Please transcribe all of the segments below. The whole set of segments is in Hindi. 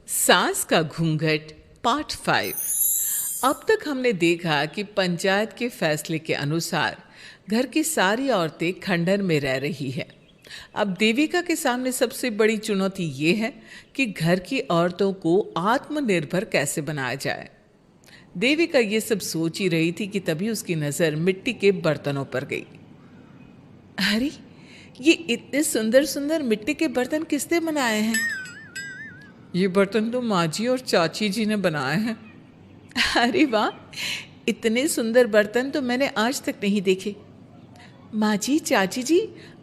सास का घूंघट पार्ट 5। अब तक हमने देखा कि पंचायत के फैसले के अनुसार घर की सारी औरतें खंडहर में रह रही है। अब देविका के सामने सबसे बड़ी चुनौती ये है कि घर की औरतों को आत्मनिर्भर कैसे बनाया जाए। देविका ये सब सोच ही रही थी कि तभी उसकी नज़र मिट्टी के बर्तनों पर गई। अरे, ये इतने सुंदर सुंदर मिट्टी के बर्तन किसने बनाए हैं? ये बर्तन तो माँ जी और चाची जी ने बनाए हैं। अरे वाह, इतने सुंदर बर्तन तो मैंने आज तक नहीं देखे। माँ जी, चाची जी,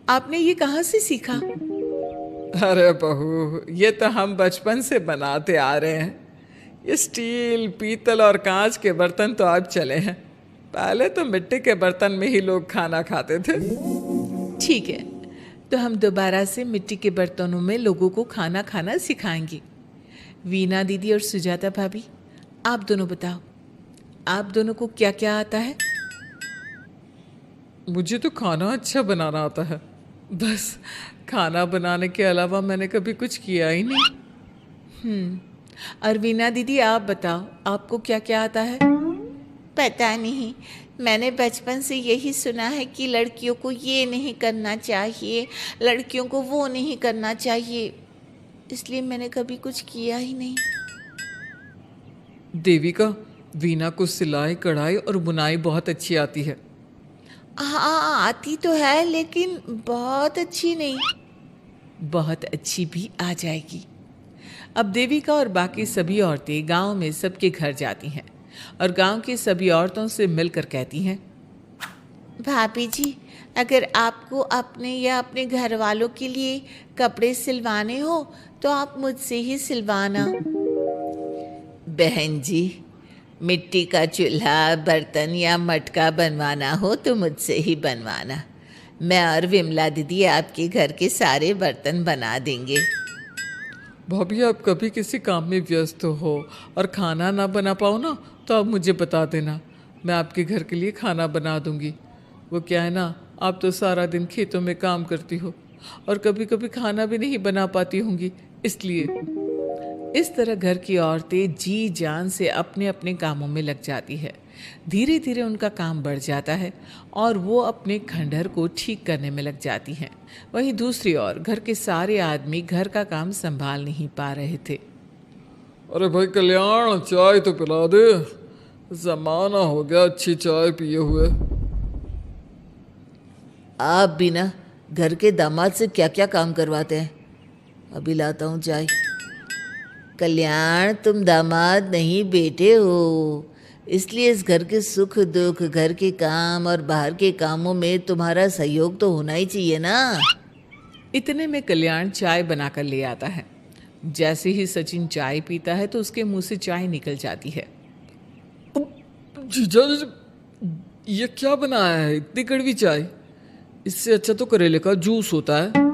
आपने ये कहाँ से सीखा? अरे बहू, ये तो हम बचपन से बनाते आ रहे हैं। ये स्टील, पीतल और कांच के बर्तन तो अब चले हैं। पहले तो मिट्टी के बर्तन में ही लोग खाना खाते थे। ठीक है, तो हम दोबारा से मिट्टी के बर्तनों में लोगों को खाना खाना सिखाएंगे। वीना दीदी और सुजाता भाभी, आप दोनों बताओ, आप दोनों को क्या क्या आता है? मुझे तो खाना अच्छा बनाना आता है। बस खाना बनाने के अलावा मैंने कभी कुछ किया ही नहीं। और वीना दीदी, आप बताओ, आपको क्या क्या आता है? पता नहीं, मैंने बचपन से यही सुना है कि लड़कियों को ये नहीं करना चाहिए, लड़कियों को वो नहीं करना चाहिए, इसलिए मैंने कभी कुछ किया ही नहीं। देविका, वीना को सिलाई, कढ़ाई और बुनाई बहुत अच्छी आती है। हाँ, आती तो है, लेकिन बहुत अच्छी नहीं। बहुत अच्छी भी आ जाएगी। अब देविका और बाकी सभी औरतें गांव में सबके घर जाती हैं और गांव की सभी औरतों से मिलकर कहती हैं, भाभी जी, अगर आपको अपने या अपने घर वालों के लिए कपड़े सिलवाने हो तो आप मुझसे ही सिलवाना। बहन जी, मिट्टी का चूल्हा, बर्तन या मटका बनवाना हो तो मुझसे ही बनवाना। मैं और विमला दीदी आपके घर के सारे बर्तन बना देंगे। भाभी, आप कभी किसी काम में व्यस्त हो और खाना ना बना पाओ ना, तो आप मुझे बता देना, मैं आपके घर के लिए खाना बना दूंगी। वो क्या है ना, आप तो सारा दिन खेतों में काम करती हो और कभी कभी खाना भी नहीं बना पाती होंगी, इसलिए। इस तरह घर की औरतें जी जान से अपने अपने कामों में लग जाती है। धीरे धीरे उनका काम बढ़ जाता है और वो अपने खंडहर को ठीक करने में लग जाती हैं। वहीं दूसरी ओर घर के सारे आदमी घर का काम संभाल नहीं पा रहे थे। अरे भाई कल्याण, चाय तो पिला दे। जमाना हो गया अच्छी चाय पिए हुए। आप भी ना घर के दामाद से क्या क्या काम करवाते हैं। अभी लाता हूँ चाय। कल्याण, तुम दामाद नहीं बेटे हो, इसलिए इस घर के सुख दुख, घर के काम और बाहर के कामों में तुम्हारा सहयोग तो होना ही चाहिए ना। इतने में कल्याण चाय बनाकर ले आता है। जैसे ही सचिन चाय पीता है तो उसके मुंह से चाय निकल जाती है। जीजा जी, ये क्या बनाया है? इतनी कड़वी चाय? इससे अच्छा तो करेले का जूस होता है।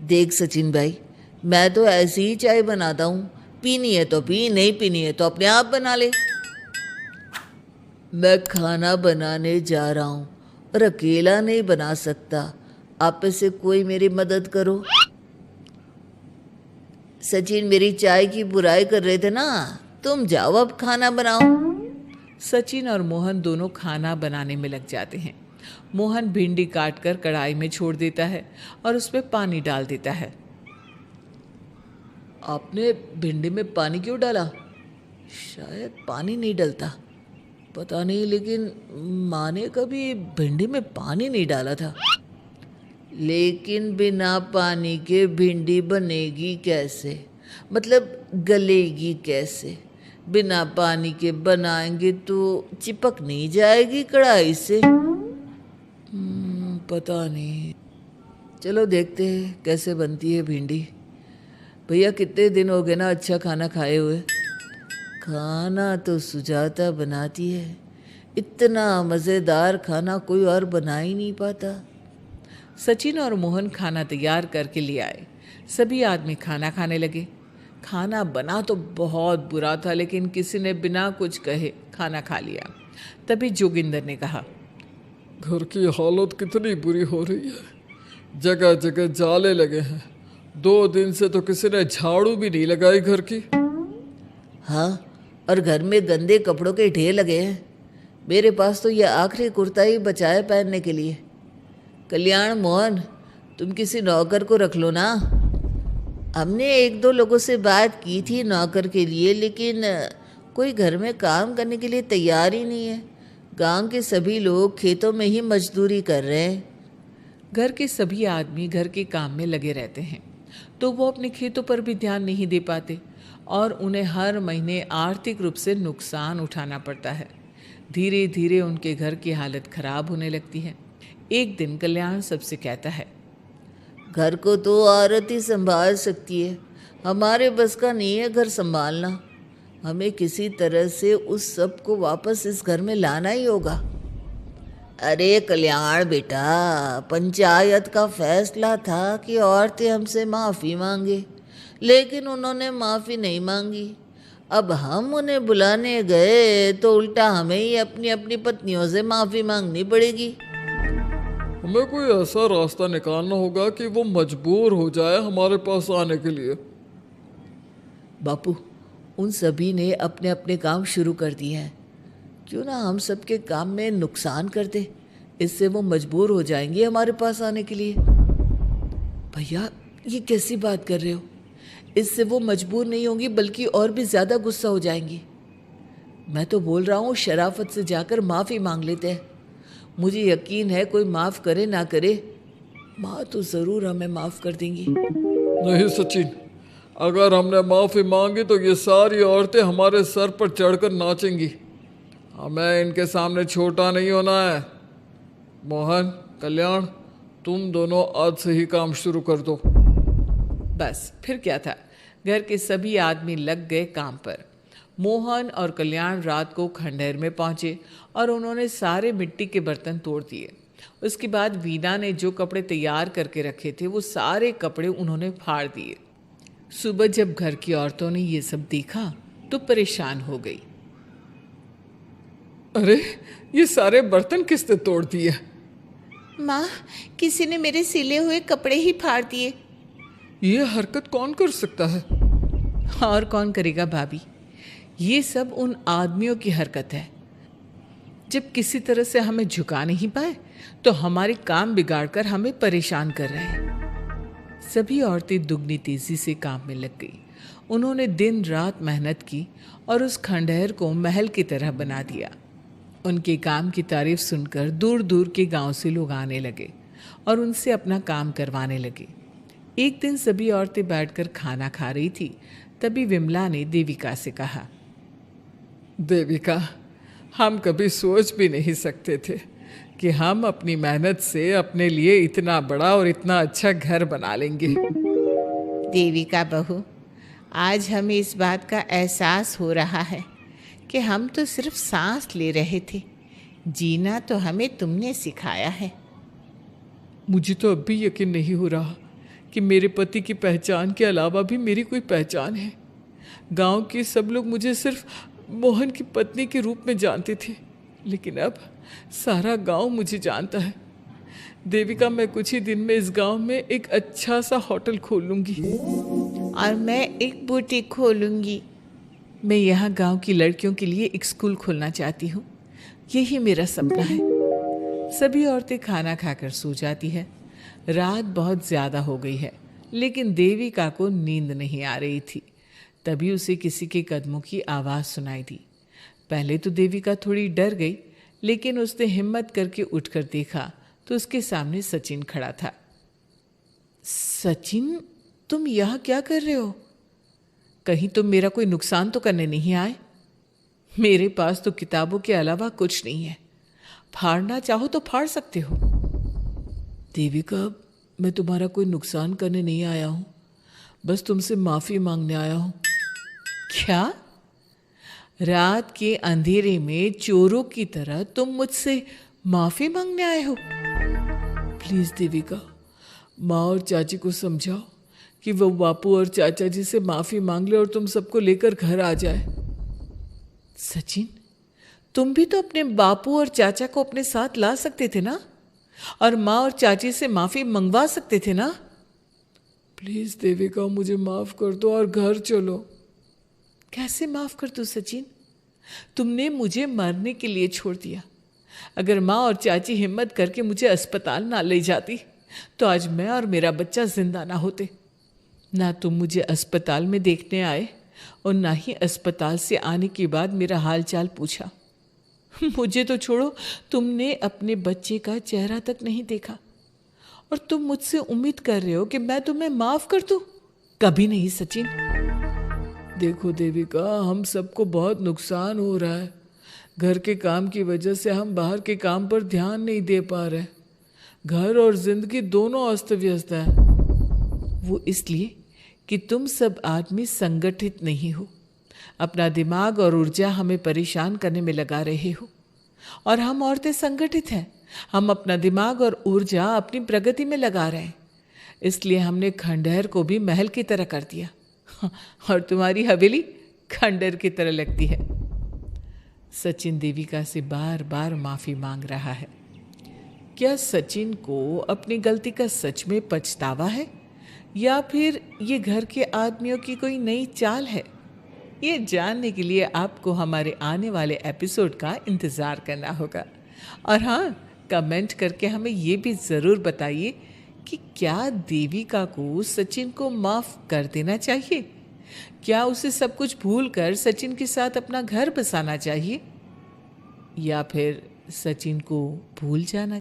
देख सचिन भाई, मैं तो ऐसी ही चाय बनाता हूँ। पीनी है तो पी, नहीं पीनी है तो अपने आप बना ले। मैं खाना बनाने जा रहा हूँ और अकेला नहीं बना सकता। आप में से कोई मेरी मदद करो। सचिन मेरी चाय की बुराई कर रहे थे ना, तुम जाओ अब खाना बनाओ। सचिन और मोहन दोनों खाना बनाने में लग जाते हैं। मोहन भिंडी काटकर कढ़ाई में छोड़ देता है और उसमें पानी डाल देता है। आपने भिंडी में पानी क्यों डाला? शायद पानी नहीं डलता, पता नहीं, लेकिन माँ ने कभी भिंडी में पानी नहीं डाला था। लेकिन बिना पानी के भिंडी बनेगी कैसे? मतलब गलेगी कैसे? बिना पानी के बनाएंगे तो चिपक नहीं जाएगी कढ़ाई से? पता नहीं, चलो देखते हैं कैसे बनती है भिंडी। भैया, कितने दिन हो गए ना अच्छा खाना खाए हुए। खाना तो सुजाता बनाती है, इतना मज़ेदार खाना कोई और बना ही नहीं पाता। सचिन और मोहन खाना तैयार करके ले आए। सभी आदमी खाना खाने लगे। खाना बना तो बहुत बुरा था, लेकिन किसी ने बिना कुछ कहे खाना खा लिया। तभी जोगिंदर ने कहा, घर की हालत कितनी बुरी हो रही है। जगह जगह जाले लगे हैं, 2 दिन से तो किसी ने झाड़ू भी नहीं लगाई घर की। हाँ, और घर में गंदे कपड़ों के ढेर लगे हैं। मेरे पास तो ये आखिरी कुर्ता ही बचा है पहनने के लिए। कल्याण, मोहन, तुम किसी नौकर को रख लो ना। हमने 1-2 लोगों से बात की थी नौकर के लिए, लेकिन कोई घर में काम करने के लिए तैयार ही नहीं है। गांव के सभी लोग खेतों में ही मजदूरी कर रहे हैं। घर के सभी आदमी घर के काम में लगे रहते हैं, तो वो अपने खेतों पर भी ध्यान नहीं दे पाते और उन्हें हर महीने आर्थिक रूप से नुकसान उठाना पड़ता है। धीरे धीरे उनके घर की हालत खराब होने लगती है। एक दिन कल्याण सबसे कहता है, घर को तो औरत ही संभाल सकती है, हमारे बस का नहीं है घर संभालना। हमें किसी तरह से उस सब को वापस इस घर में लाना ही होगा। अरे कल्याण बेटा, पंचायत का फैसला था कि औरतें हमसे माफ़ी मांगे, लेकिन उन्होंने माफ़ी नहीं मांगी। अब हम उन्हें बुलाने गए तो उल्टा हमें ही अपनी अपनी पत्नियों से माफ़ी मांगनी पड़ेगी। हमें कोई ऐसा रास्ता निकालना होगा कि वो मजबूर हो जाए हमारे पास आने के लिए। बापू, उन सभी ने अपने अपने काम शुरू कर दिए हैं। क्यों ना हम सबके काम में नुकसान कर दे, इससे वो मजबूर हो जाएंगे हमारे पास आने के लिए। भैया, ये कैसी बात कर रहे हो? इससे वो मजबूर नहीं होंगी बल्कि और भी ज़्यादा गुस्सा हो जाएंगी। मैं तो बोल रहा हूँ शराफत से जाकर माफ़ी मांग लेते हैं। मुझे यकीन है कोई माफ़ करे ना करे, माँ तो ज़रूर हमें माफ़ कर देंगी। नहीं सचिन, अगर हमने माफ़ी मांगी तो ये सारी औरतें हमारे सर पर चढ़कर नाचेंगी। हमें इनके सामने छोटा नहीं होना है। मोहन, कल्याण, तुम दोनों आज से ही काम शुरू कर दो। बस फिर क्या था, घर के सभी आदमी लग गए काम पर। मोहन और कल्याण रात को खंडहर में पहुंचे और उन्होंने सारे मिट्टी के बर्तन तोड़ दिए। उसके बाद वीना ने जो कपड़े तैयार करके रखे थे वो सारे कपड़े उन्होंने फाड़ दिए। सुबह जब घर की औरतों ने ये सब देखा तो परेशान हो गई। अरे, ये सारे बर्तन किसने तोड़ दिए? माँ, किसी ने मेरे सिले हुए कपड़े ही फाड़ दिए। ये हरकत कौन कर सकता है? और कौन करेगा भाभी, ये सब उन आदमियों की हरकत है। जब किसी तरह से हमें झुका नहीं पाए तो हमारे काम बिगाड़कर हमें परेशान कर रहे हैं। सभी औरतें दुगनी तेजी से काम में लग गई। उन्होंने दिन रात मेहनत की और उस खंडहर को महल की तरह बना दिया। उनके काम की तारीफ सुनकर दूर दूर के गांव से लोग आने लगे और उनसे अपना काम करवाने लगे। एक दिन सभी औरतें बैठकर खाना खा रही थी, तभी विमला ने देविका से कहा, देविका, हम कभी सोच भी नहीं सकते थे कि हम अपनी मेहनत से अपने लिए इतना बड़ा और इतना अच्छा घर बना लेंगे। देविका बहू, आज हमें इस बात का एहसास हो रहा है कि हम तो सिर्फ सांस ले रहे थे, जीना तो हमें तुमने सिखाया है। मुझे तो अब भी यकीन नहीं हो रहा कि मेरे पति की पहचान के अलावा भी मेरी कोई पहचान है। गांव के सब लोग मुझे सिर्फ मोहन की पत्नी के रूप में जानते थे, लेकिन अब सारा गांव मुझे जानता है। देविका, मैं कुछ ही दिन में इस गांव में एक अच्छा सा होटल खोल लूंगी और मैं एक बुटीक खोलूंगी। मैं यहाँ गांव की लड़कियों के लिए एक स्कूल खोलना चाहती हूँ। यही मेरा सपना है। सभी औरतें खाना खाकर सो जाती है। रात बहुत ज़्यादा हो गई है, लेकिन देविका को नींद नहीं आ रही थी। तभी उसे किसी के कदमों की आवाज़ सुनाई दी। पहले तो देविका थोड़ी डर गई, लेकिन उसने हिम्मत करके उठकर देखा तो उसके सामने सचिन खड़ा था। सचिन, तुम यहाँ क्या कर रहे हो? कहीं तुम मेरा कोई नुकसान तो करने नहीं आए? मेरे पास तो किताबों के अलावा कुछ नहीं है। फाड़ना चाहो तो फाड़ सकते हो। देविका, मैं तुम्हारा कोई नुकसान करने नहीं आया हूँ, बस तुमसे माफ़ी मांगने आया हूँ। क्या? रात के अंधेरे में चोरों की तरह तुम मुझसे माफ़ी मांगने आए हो? प्लीज़ देविका, माँ और चाची को समझाओ कि वो बापू और चाचा जी से माफ़ी मांग ले और तुम सबको लेकर घर आ जाए। सचिन, तुम भी तो अपने बापू और चाचा को अपने साथ ला सकते थे ना, और माँ और चाची से माफ़ी मंगवा सकते थे ना। प्लीज़ देविका, मुझे माफ़ कर दो और घर चलो। कैसे माफ कर दूं सचिन? तुमने मुझे मरने के लिए छोड़ दिया। अगर माँ और चाची हिम्मत करके मुझे अस्पताल ना ले जाती तो आज मैं और मेरा बच्चा जिंदा ना होते। ना तुम मुझे अस्पताल में देखने आए और ना ही अस्पताल से आने के बाद मेरा हाल चाल पूछा। मुझे तो छोड़ो, तुमने अपने बच्चे का चेहरा तक नहीं देखा और तुम मुझसे उम्मीद कर रहे हो कि मैं तुम्हें माफ कर दूं? कभी नहीं सचिन। देखो देविका, हम सबको बहुत नुकसान हो रहा है। घर के काम की वजह से हम बाहर के काम पर ध्यान नहीं दे पा रहे। घर और जिंदगी दोनों अस्त व्यस्त है। वो इसलिए कि तुम सब आदमी संगठित नहीं हो। अपना दिमाग और ऊर्जा हमें परेशान करने में लगा रहे हो और हम औरतें संगठित हैं। हम अपना दिमाग और ऊर्जा अपनी प्रगति में लगा रहे हैं। इसलिए हमने खंडहर को भी महल की तरह कर दिया और तुम्हारी हवेली खंडहर की तरह लगती है। सचिन देविका से बार बार माफ़ी मांग रहा है। क्या सचिन को अपनी गलती का सच में पछतावा है या फिर ये घर के आदमियों की कोई नई चाल है? ये जानने के लिए आपको हमारे आने वाले एपिसोड का इंतज़ार करना होगा। और हाँ, कमेंट करके हमें ये भी ज़रूर बताइए कि क्या देविका को सचिन को माफ़ कर देना चाहिए? क्या उसे सब कुछ भूल कर सचिन के साथ अपना घर बसाना चाहिए या फिर सचिन को भूल जाना